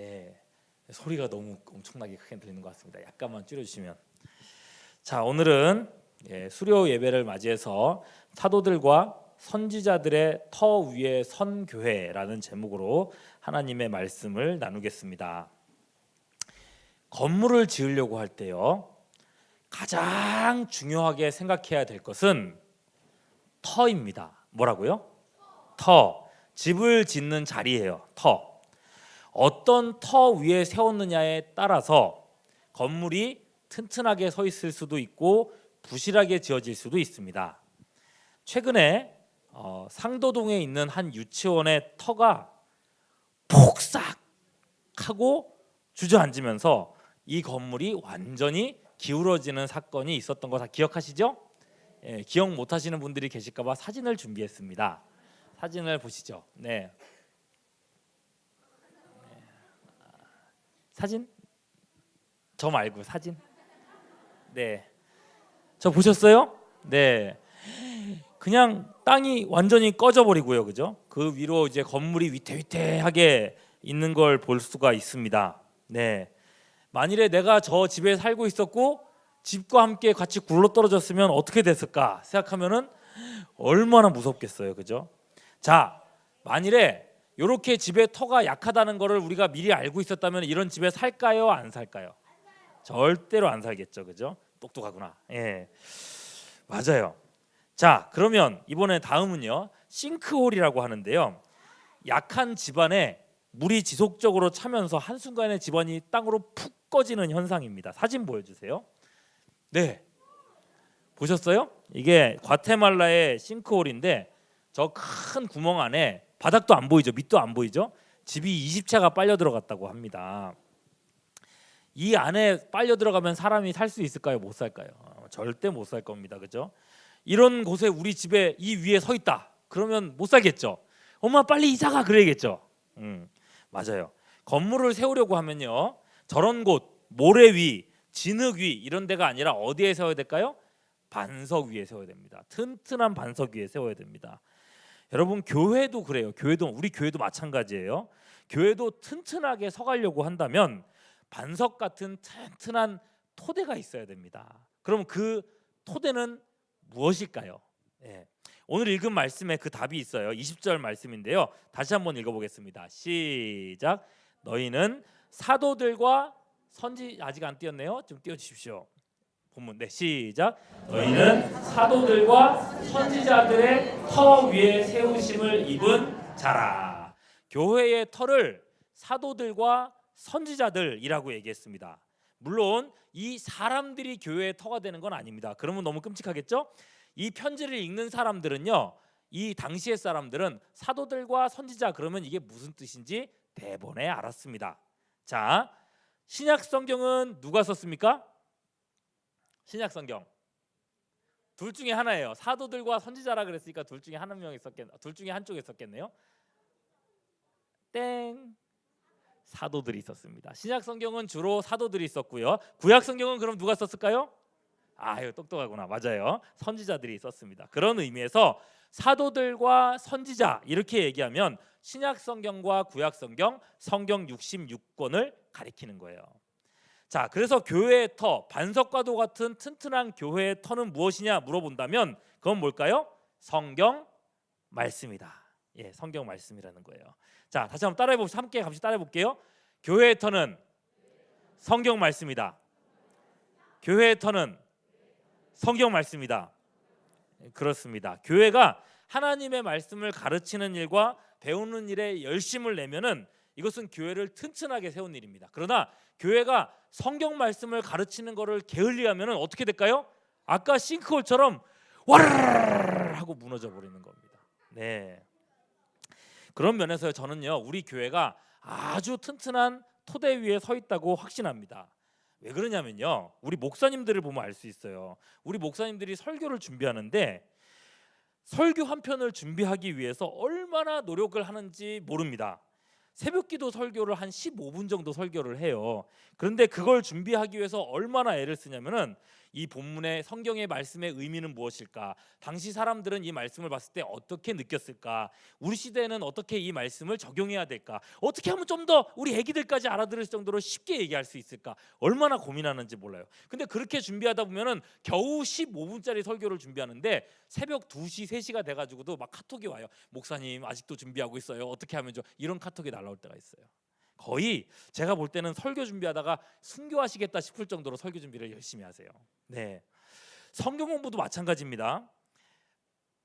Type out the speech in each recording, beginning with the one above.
네, 소리가 너무 엄청나게 크게 들리는 것 같습니다. 약간만 줄여주시면. 자, 오늘은 수료 예배를 맞이해서 사도들과 선지자들의 터 위에 선 교회라는 제목으로 하나님의 말씀을 나누겠습니다. 건물을 지으려고 할 때요, 가장 중요하게 생각해야 될 것은 터입니다. 뭐라고요? 터. 집을 짓는 자리예요. 터. 어떤 터 위에 세웠느냐에 따라서 건물이 튼튼하게 서 있을 수도 있고 부실하게 지어질 수도 있습니다. 최근에 상도동에 있는 한 유치원의 터가 폭삭하고 주저앉으면서 이 건물이 완전히 기울어지는 사건이 있었던 거 다 기억하시죠? 기억 못하시는 분들이 계실까 봐 사진을 준비했습니다. 사진을 보시죠. 네. 사진? 저 말고 사진? 네. 저 보셨어요? 네. 그냥 땅이 완전히 꺼져버리고요, 그죠? 그 위로 이제 건물이 위태위태하게 있는 걸 볼 수가 있습니다. 네. 만일에 내가 저 집에 살고 있었고 집과 함께 같이 굴러떨어졌으면 어떻게 됐을까 생각하면은 얼마나 무섭겠어요, 그죠? 자, 만일에 이렇게 집에 터가 약하다는 것을 우리가 미리 알고 있었다면 이런 집에 살까요, 안 살까요? 절대로 안 살겠죠, 그죠? 똑똑하구나. 예, 맞아요. 자, 그러면 이번에 다음은요, 싱크홀이라고 하는데요, 약한 집안에 물이 지속적으로 차면서 한순간에 집안이 땅으로 푹 꺼지는 현상입니다. 사진 보여주세요. 네, 보셨어요? 이게 과테말라의 싱크홀인데 저 큰 구멍 안에 바닥도 안 보이죠, 밑도 안 보이죠, 집이 20채가 빨려 들어갔다고 합니다. 이 안에 빨려 들어가면 사람이 살 수 있을까요? 못 살까요? 절대 못 살 겁니다, 그죠? 이런 곳에 우리 집에 이 위에 서 있다 그러면 못 살겠죠. 엄마 빨리 이사가 그래야겠죠. 맞아요. 건물을 세우려고 하면요, 저런 곳, 모래 위, 진흙 위 이런 데가 아니라 어디에 세워야 될까요? 반석 위에 세워야 됩니다. 튼튼한 반석 위에 세워야 됩니다. 여러분, 교회도 그래요. 우리 교회도 마찬가지예요. 교회도 튼튼하게 서가려고 한다면 반석 같은 튼튼한 토대가 있어야 됩니다. 그럼 그 토대는 무엇일까요? 오늘 읽은 말씀에 그 답이 있어요. 20절 말씀인데요. 다시 한번 읽어보겠습니다. 시작. 너희는 사도들과 아직 안 띄었네요. 좀 띄워주십시오. 본문. 네, 시작. 너희는 사도들과 선지자들의 터 위에 세우심을 입은 자라. 교회의 터를 사도들과 선지자들이라고 얘기했습니다. 물론 이 사람들이 교회의 터가 되는 건 아닙니다. 그러면 너무 끔찍하겠죠? 이 편지를 읽는 사람들은요, 이 당시의 사람들은 사도들과 선지자 그러면 이게 무슨 뜻인지 대번에 알았습니다. 자, 신약 성경은 누가 썼습니까? 신약 성경 둘 중에 하나예요. 사도들과 선지자라 그랬으니까 둘 중에 둘 중에 한쪽에 썼겠네요. 땡. 사도들이 있었습니다. 신약 성경은 주로 사도들이 있었고요. 구약 성경은 그럼 누가 썼을까요? 아유, 똑똑하구나. 맞아요. 선지자들이 있었습니다. 그런 의미에서 사도들과 선지자 이렇게 얘기하면 신약 성경과 구약 성경, 성경 66권을 가리키는 거예요. 자, 그래서 교회의 터, 반석과도 같은 튼튼한 교회의 터는 무엇이냐 물어본다면 그건 뭘까요? 성경 말씀이다. 예, 성경 말씀이라는 거예요. 자, 다시 한번 따라해봅시다. 함께 같이 따라해볼게요. 교회의 터는 성경 말씀이다. 교회의 터는 성경 말씀이다. 그렇습니다. 교회가 하나님의 말씀을 가르치는 일과 배우는 일에 열심을 내면은 이것은 교회를 튼튼하게 세운 일입니다. 그러나 교회가 성경 말씀을 가르치는 것을 게을리하면은 어떻게 될까요? 아까 싱크홀처럼 와르르 하고 무너져 버리는 겁니다. 네. 그런 면에서 저는요, 우리 교회가 아주 튼튼한 토대 위에 서 있다고 확신합니다. 왜 그러냐면요, 우리 목사님들을 보면 알 수 있어요. 우리 목사님들이 설교를 준비하는데 설교 한 편을 준비하기 위해서 얼마나 노력을 하는지 모릅니다. 새벽기도 설교를 한 15분 정도 설교를 해요. 그런데 그걸 준비하기 위해서 얼마나 애를 쓰냐면은 이 본문의 성경의 말씀의 의미는 무엇일까? 당시 사람들은 이 말씀을 봤을 때 어떻게 느꼈을까? 우리 시대에는 어떻게 이 말씀을 적용해야 될까? 어떻게 하면 좀 더 우리 애기들까지 알아들을 정도로 쉽게 얘기할 수 있을까? 얼마나 고민하는지 몰라요. 근데 그렇게 준비하다 보면은 겨우 15분짜리 설교를 준비하는데 새벽 2시, 3시가 돼가지고도 막 카톡이 와요. 목사님 아직도 준비하고 있어요. 어떻게 하면 이런 카톡이 날라올 때가 있어요. 거의 제가 볼 때는 설교 준비하다가 순교하시겠다 싶을 정도로 설교 준비를 열심히 하세요. 네, 성경 공부도 마찬가지입니다.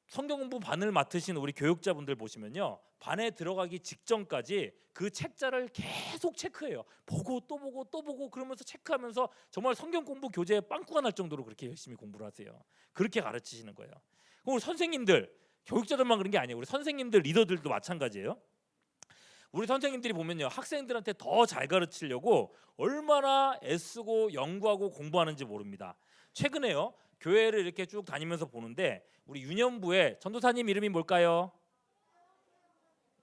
성경 공부 반을 맡으신 우리 교육자분들 보시면요, 반에 들어가기 직전까지 그 책자를 계속 체크해요. 보고 또 보고 또 보고 그러면서 체크하면서 정말 성경 공부 교재에 빵꾸가 날 정도로 그렇게 열심히 공부를 하세요. 그렇게 가르치시는 거예요. 우리 선생님들, 교육자들만 그런 게 아니에요. 우리 선생님들, 리더들도 마찬가지예요. 우리 선생님들이 보면요, 학생들한테 더 잘 가르치려고 얼마나 애쓰고 연구하고 공부하는지 모릅니다. 최근에요, 교회를 이렇게 쭉 다니면서 보는데 우리 유년부에 전도사님 이름이 뭘까요?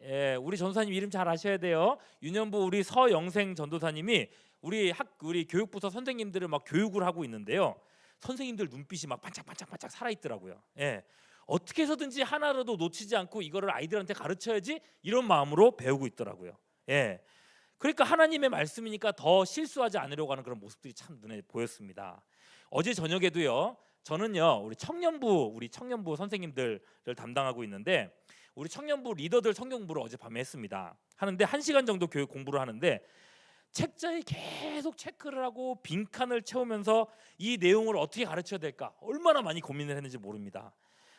예, 우리 전도사님 이름 잘 아셔야 돼요. 유년부 우리 서영생 전도사님이 우리 교육부서 선생님들을 막 교육을 하고 있는데요. 선생님들 눈빛이 막 반짝반짝반짝 살아 있더라고요. 예. 어떻게 해서든지 하나라도 놓치지 않고 이거를 아이들한테 가르쳐야지 이런 마음으로 배우고 있더라고요. 예. 그러니까 하나님의 말씀이니까 더 실수하지 않으려고 하는 그런 모습들이 참 눈에 보였습니다. 어제 저녁에도요, 저는요 우리 청년부 선생님들을 담당하고 있는데 우리 청년부 리더들 성경 공부를 어젯밤에 했습니다. 하는데 1시간 정도 교육 공부를 하는데 책자에 계속 체크를 하고 빈칸을 채우면서 이 내용을 어떻게 가르쳐야 될까 얼마나 많이 고민을 했는지 모릅니다.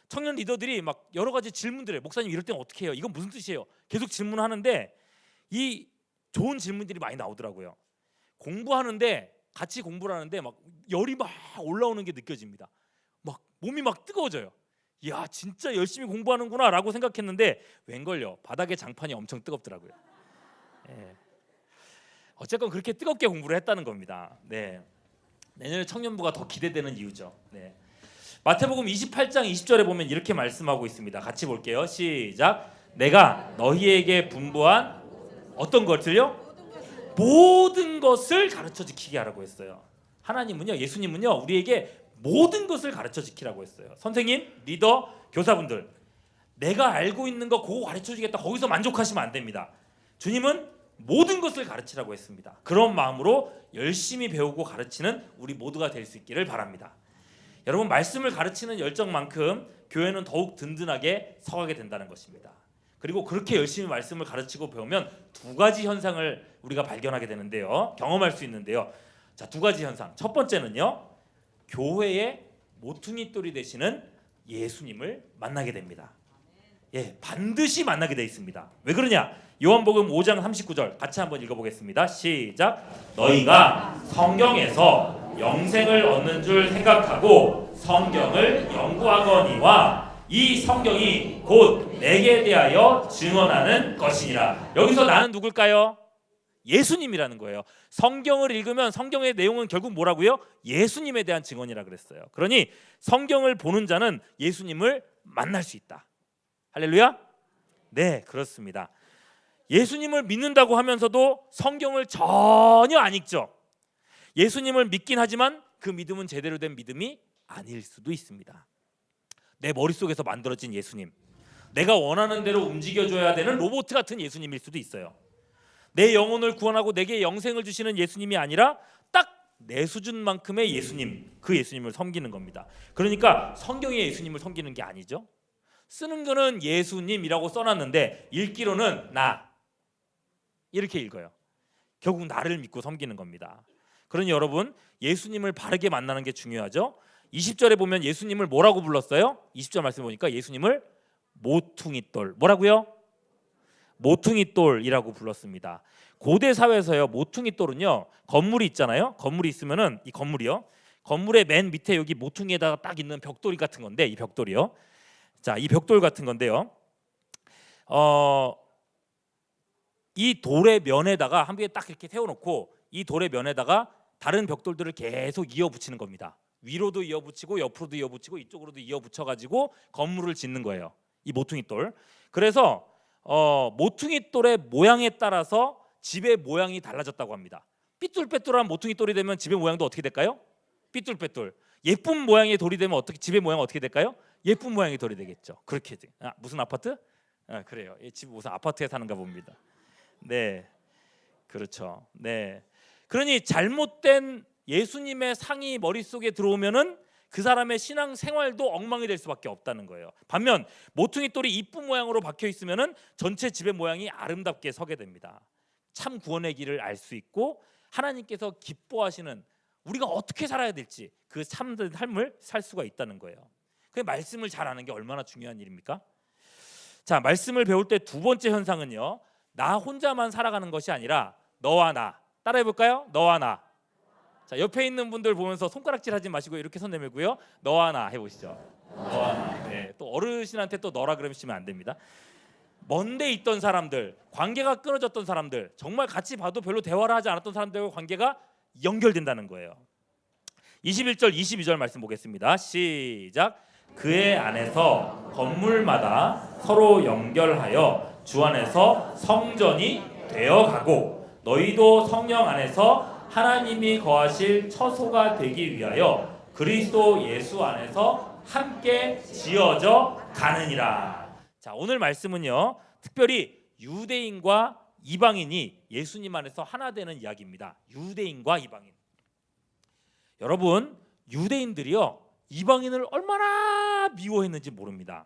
청년 리더들이 막 여러 가지 질문들을 해요. 목사님 이럴 때는 어떻게 해요? 이건 무슨 뜻이에요? 계속 질문하는데 이 좋은 질문들이 많이 나오더라고요. 공부하는데 같이 공부를 하는데 막 열이 막 올라오는 게 느껴집니다. 막 몸이 막 뜨거워져요. 야, 진짜 열심히 공부하는구나라고 생각했는데 웬걸요? 바닥에 장판이 엄청 뜨겁더라고요. 예. 어쨌건 그렇게 뜨겁게 공부를 했다는 겁니다. 네. 내년에 청년부가 더 기대되는 이유죠. 네. 마태복음 28장 20절에 보면 이렇게 말씀하고 있습니다. 같이 볼게요. 시작. 내가 너희에게 분부한 어떤 것을요? 모든 것을 가르쳐 지키게 하라고 했어요. 하나님은요, 예수님은요, 우리에게 모든 것을 가르쳐 지키라고 했어요. 선생님, 리더, 교사분들, 내가 알고 있는 거 그거 가르쳐 주겠다 거기서 만족하시면 안 됩니다. 주님은 모든 것을 가르치라고 했습니다. 그런 마음으로 열심히 배우고 가르치는 우리 모두가 될 수 있기를 바랍니다. 여러분, 말씀을 가르치는 열정만큼 교회는 더욱 든든하게 서가게 된다는 것입니다. 그리고 그렇게 열심히 말씀을 가르치고 배우면 두 가지 현상을 우리가 발견하게 되는데요, 경험할 수 있는데요. 자, 두 가지 현상. 첫 번째는요, 교회의 모퉁이돌이 되시는 예수님을 만나게 됩니다. 예, 반드시 만나게 돼 있습니다. 왜 그러냐? 요한복음 5장 39절 같이 한번 읽어보겠습니다. 시작. 너희가 성경에서 영생을 얻는 줄 생각하고 성경을 연구하거니와 이 성경이 곧 내게 대하여 증언하는 것이니라. 여기서 나는 누굴까요? 예수님이라는 거예요. 성경을 읽으면 성경의 내용은 결국 뭐라고요? 예수님에 대한 증언이라 그랬어요. 그러니 성경을 보는 자는 예수님을 만날 수 있다. 할렐루야? 네, 그렇습니다. 예수님을 믿는다고 하면서도 성경을 전혀 안 읽죠. 예수님을 믿긴 하지만 그 믿음은 제대로 된 믿음이 아닐 수도 있습니다. 내 머릿속에서 만들어진 예수님, 내가 원하는 대로 움직여줘야 되는 로봇 같은 예수님일 수도 있어요. 내 영혼을 구원하고 내게 영생을 주시는 예수님이 아니라 딱 내 수준만큼의 예수님, 그 예수님을 섬기는 겁니다. 그러니까 성경의 예수님을 섬기는 게 아니죠. 쓰는 거는 예수님이라고 써놨는데 읽기로는 나 이렇게 읽어요. 결국 나를 믿고 섬기는 겁니다. 그러니 여러분, 예수님을 바르게 만나는 게 중요하죠. 20절에 보면 예수님을 뭐라고 불렀어요? 20절 말씀 보니까 예수님을 모퉁이돌, 뭐라고요? 모퉁이돌이라고 불렀습니다. 고대 사회에서요, 모퉁이돌은요, 건물이 있잖아요. 건물이 있으면은 이 건물이요, 건물의 맨 밑에 여기 모퉁이에다가 딱 있는 벽돌이 같은 건데, 이 벽돌이요. 자, 이 벽돌 같은 건데요. 이 돌의 면에다가 한 개에 딱 이렇게 세워놓고 이 돌의 면에다가 다른 벽돌들을 계속 이어붙이는 겁니다. 위로도 이어붙이고 옆으로도 이어붙이고 이쪽으로도 이어붙여가지고 건물을 짓는 거예요. 이 모퉁이돌. 그래서 모퉁이돌의 모양에 따라서 집의 모양이 달라졌다고 합니다. 삐뚤빼뚤한 모퉁이돌이 되면 집의 모양도 어떻게 될까요? 삐뚤빼뚤. 예쁜 모양의 돌이 되면 어떻게 집의 모양은 어떻게 될까요? 예쁜 모양의 돌이 되겠죠. 그렇게 돼. 무슨 아파트? 그래요. 집 무슨 아파트에 사는가 봅니다. 네, 그렇죠. 네, 그러니 잘못된 예수님의 상이 머릿속에 들어오면은 그 사람의 신앙 생활도 엉망이 될 수밖에 없다는 거예요. 반면 모퉁이 돌이 이쁜 모양으로 박혀 있으면은 전체 집의 모양이 아름답게 서게 됩니다. 참 구원의 길을 알 수 있고 하나님께서 기뻐하시는 우리가 어떻게 살아야 될지 그 참된 삶을 살 수가 있다는 거예요. 그 말씀을 잘 아는 게 얼마나 중요한 일입니까? 자, 말씀을 배울 때 두 번째 현상은요, 나 혼자만 살아가는 것이 아니라 너와 나. 따라해 볼까요? 너와 나. 자, 옆에 있는 분들 보면서 손가락질 하지 마시고 이렇게 손 내밀고요. 너와 나 해보시죠. 너와 나. 네, 또 어르신한테 또 너라 그러시면 안 됩니다. 먼데 있던 사람들, 관계가 끊어졌던 사람들, 정말 같이 봐도 별로 대화를 하지 않았던 사람들과 관계가 연결된다는 거예요. 21절 22절 말씀 보겠습니다. 시작. 그의 안에서 건물마다 서로 연결하여 주 안에서 성전이 되어가고 너희도 성령 안에서 하나님이 거하실 처소가 되기 위하여 그리스도 예수 안에서 함께 지어져 가느니라. 자, 오늘 말씀은요, 특별히 유대인과 이방인이 예수님 안에서 하나 되는 이야기입니다. 유대인과 이방인. 여러분, 유대인들이요 이방인을 얼마나 미워했는지 모릅니다.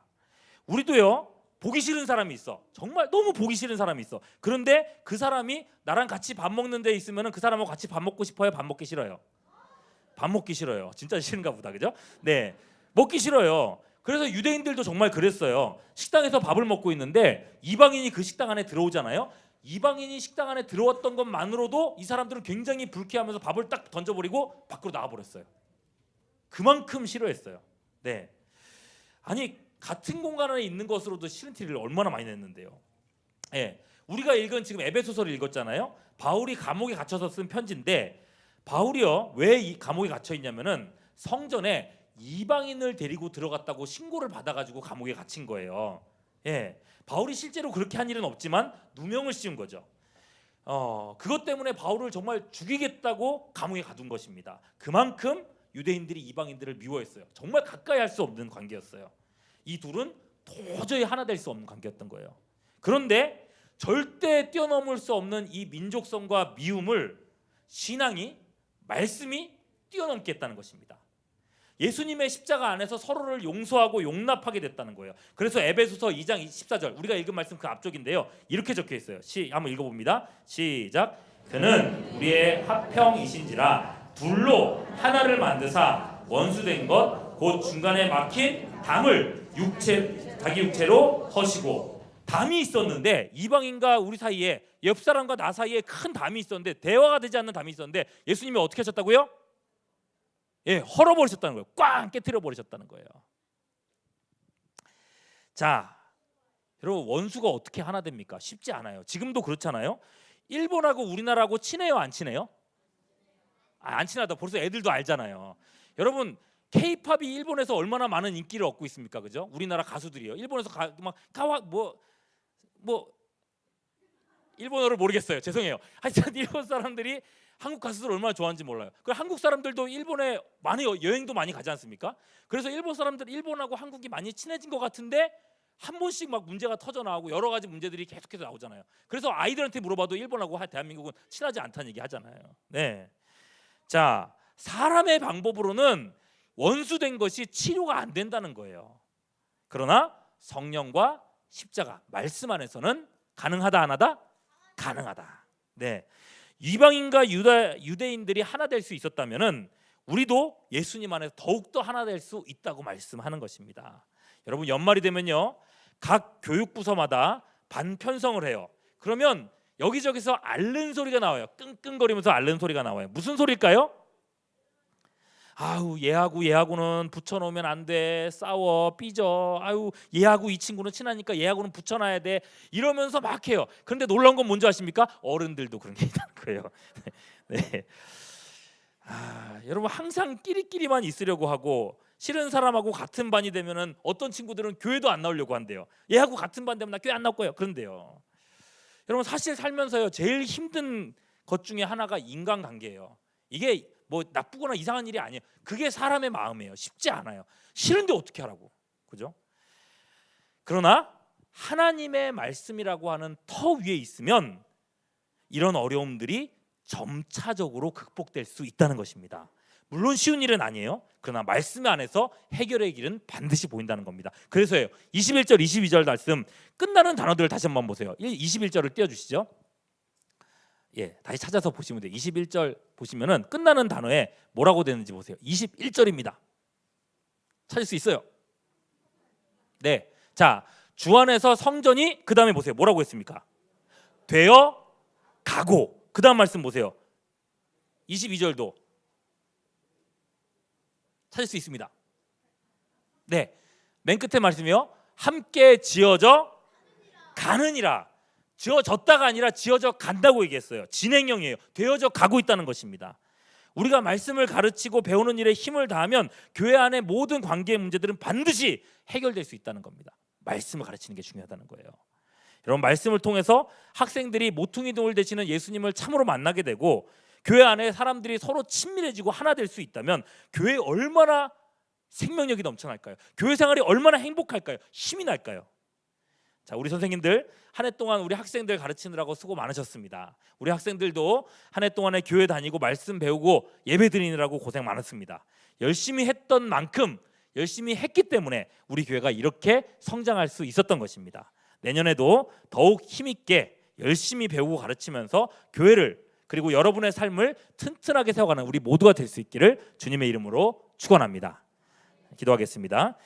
우리도요 보기 싫은 사람이 있어. 정말 너무 보기 싫은 사람이 있어. 그런데 그 사람이 나랑 같이 밥 먹는 데 있으면 그 사람하고 같이 밥 먹고 싶어요? 밥 먹기 싫어요? 밥 먹기 싫어요. 진짜 싫은가 보다. 그죠? 네, 먹기 싫어요. 그래서 유대인들도 정말 그랬어요. 식당에서 밥을 먹고 있는데 이방인이 그 식당 안에 들어오잖아요. 이방인이 식당 안에 들어왔던 것만으로도 이 사람들은 굉장히 불쾌하면서 밥을 딱 던져버리고 밖으로 나와버렸어요. 그만큼 싫어했어요. 네, 아니 같은 공간 안에 있는 것으로도 싫은 티를 얼마나 많이 냈는데요. 예, 우리가 읽은 지금 에베소서를 읽었잖아요. 바울이 감옥에 갇혀서 쓴 편지인데 바울이요 왜 이 감옥에 갇혀 있냐면은 성전에 이방인을 데리고 들어갔다고 신고를 받아가지고 감옥에 갇힌 거예요. 예, 바울이 실제로 그렇게 한 일은 없지만 누명을 씌운 거죠. 그것 때문에 바울을 정말 죽이겠다고 감옥에 가둔 것입니다. 그만큼 유대인들이 이방인들을 미워했어요. 정말 가까이 할 수 없는 관계였어요. 이 둘은 도저히 하나 될 수 없는 관계였던 거예요. 그런데 절대 뛰어넘을 수 없는 이 민족성과 미움을 신앙이, 말씀이 뛰어넘게 했다는 것입니다. 예수님의 십자가 안에서 서로를 용서하고 용납하게 됐다는 거예요. 그래서 에베소서 2장 14절 우리가 읽은 말씀 그 앞쪽인데요. 이렇게 적혀 있어요. 한번 읽어봅니다. 시작. 그는 우리의 화평이신지라 둘로 하나를 만드사 원수된 것 곧 중간에 막힌 담을 자기 육체로 허시고. 담이 있었는데 이방인과 우리 사이에 옆 사람과 나 사이에 큰 담이 있었는데 대화가 되지 않는 담이 있었는데 예수님이 어떻게 하셨다고요? 예, 헐어버리셨다는 거예요. 꽝 깨트려 버리셨다는 거예요. 자, 여러분 원수가 어떻게 하나 됩니까? 쉽지 않아요. 지금도 그렇잖아요. 일본하고 우리나라하고 친해요, 안 친해요? 안 친하다. 벌써 애들도 알잖아요. 여러분 K-팝이 일본에서 얼마나 많은 인기를 얻고 있습니까? 그죠? 우리나라 가수들이요. 일본에서 막 가와 뭐 일본어를 모르겠어요. 죄송해요. 하여튼 일본 사람들이 한국 가수들 얼마나 좋아하는지 몰라요. 그 한국 사람들도 일본에 많이 여행도 많이 가지 않습니까? 그래서 일본하고 한국이 많이 친해진 것 같은데 한 번씩 막 문제가 터져 나오고 여러 가지 문제들이 계속해서 나오잖아요. 그래서 아이들한테 물어봐도 일본하고 대한민국은 친하지 않다는 얘기 하잖아요. 네. 자, 사람의 방법으로는 원수된 것이 치료가 안 된다는 거예요. 그러나 성령과 십자가 말씀 안에서는 가능하다 안 하다? 가능하다. 네. 이방인과 유대인들이 하나 될 수 있었다면은 우리도 예수님 안에서 더욱더 하나 될 수 있다고 말씀하는 것입니다. 여러분 연말이 되면요. 각 교육부서마다 반편성을 해요. 그러면 여기저기서 앓는 소리가 나와요. 끙끙거리면서 앓는 소리가 나와요. 무슨 소리일까요? 아우 얘하고는 붙여놓으면 안 돼. 싸워 삐져. 아유 얘하고 이 친구는 친하니까 얘하고는 붙여놔야 돼. 이러면서 막 해요. 그런데 놀라운 건 뭔지 아십니까? 어른들도 그런 게 있다는 거예요. 네. 여러분 항상 끼리끼리만 있으려고 하고 싫은 사람하고 같은 반이 되면은 어떤 친구들은 교회도 안 나오려고 한대요. 얘하고 같은 반 되면 나 교회 안 나올 거예요. 그런데요. 여러분 사실 살면서요 제일 힘든 것 중에 하나가 인간관계예요. 이게 뭐 나쁘거나 이상한 일이 아니에요. 그게 사람의 마음이에요. 쉽지 않아요. 싫은데 어떻게 하라고, 그죠? 그러나 하나님의 말씀이라고 하는 터 위에 있으면 이런 어려움들이 점차적으로 극복될 수 있다는 것입니다. 물론 쉬운 일은 아니에요. 그러나 말씀 안에서 해결의 길은 반드시 보인다는 겁니다. 그래서요 21절 22절 말씀 끝나는 단어들을 다시 한번 보세요. 21절을 띄워주시죠. 예, 다시 찾아서 보시면 돼요. 21절 보시면은 끝나는 단어에 뭐라고 되는지 보세요. 21절입니다. 찾을 수 있어요? 네. 자, 주 안에서 성전이 그 다음에 보세요. 뭐라고 했습니까? 되어 가고. 그 다음 말씀 보세요. 22절도 찾을 수 있습니다. 네, 맨 끝에 말씀이요. 함께 지어져 가느니라. 지어졌다가 아니라 지어져 간다고 얘기했어요. 진행형이에요. 되어져 가고 있다는 것입니다. 우리가 말씀을 가르치고 배우는 일에 힘을 다하면 교회 안의 모든 관계의 문제들은 반드시 해결될 수 있다는 겁니다. 말씀을 가르치는 게 중요하다는 거예요. 여러분, 말씀을 통해서 학생들이 모퉁이 돌 되시는 예수님을 참으로 만나게 되고 교회 안에 사람들이 서로 친밀해지고 하나 될 수 있다면 교회에 얼마나 생명력이 넘쳐날까요? 교회 생활이 얼마나 행복할까요? 힘이 날까요? 자, 우리 선생님들 한 해 동안 우리 학생들 가르치느라고 수고 많으셨습니다. 우리 학생들도 한 해 동안에 교회 다니고 말씀 배우고 예배 드리느라고 고생 많았습니다. 열심히 했던 만큼 열심히 했기 때문에 우리 교회가 이렇게 성장할 수 있었던 것입니다. 내년에도 더욱 힘있게 열심히 배우고 가르치면서 교회를 그리고 여러분의 삶을 튼튼하게 세워가는 우리 모두가 될 수 있기를 주님의 이름으로 축원합니다. 기도하겠습니다.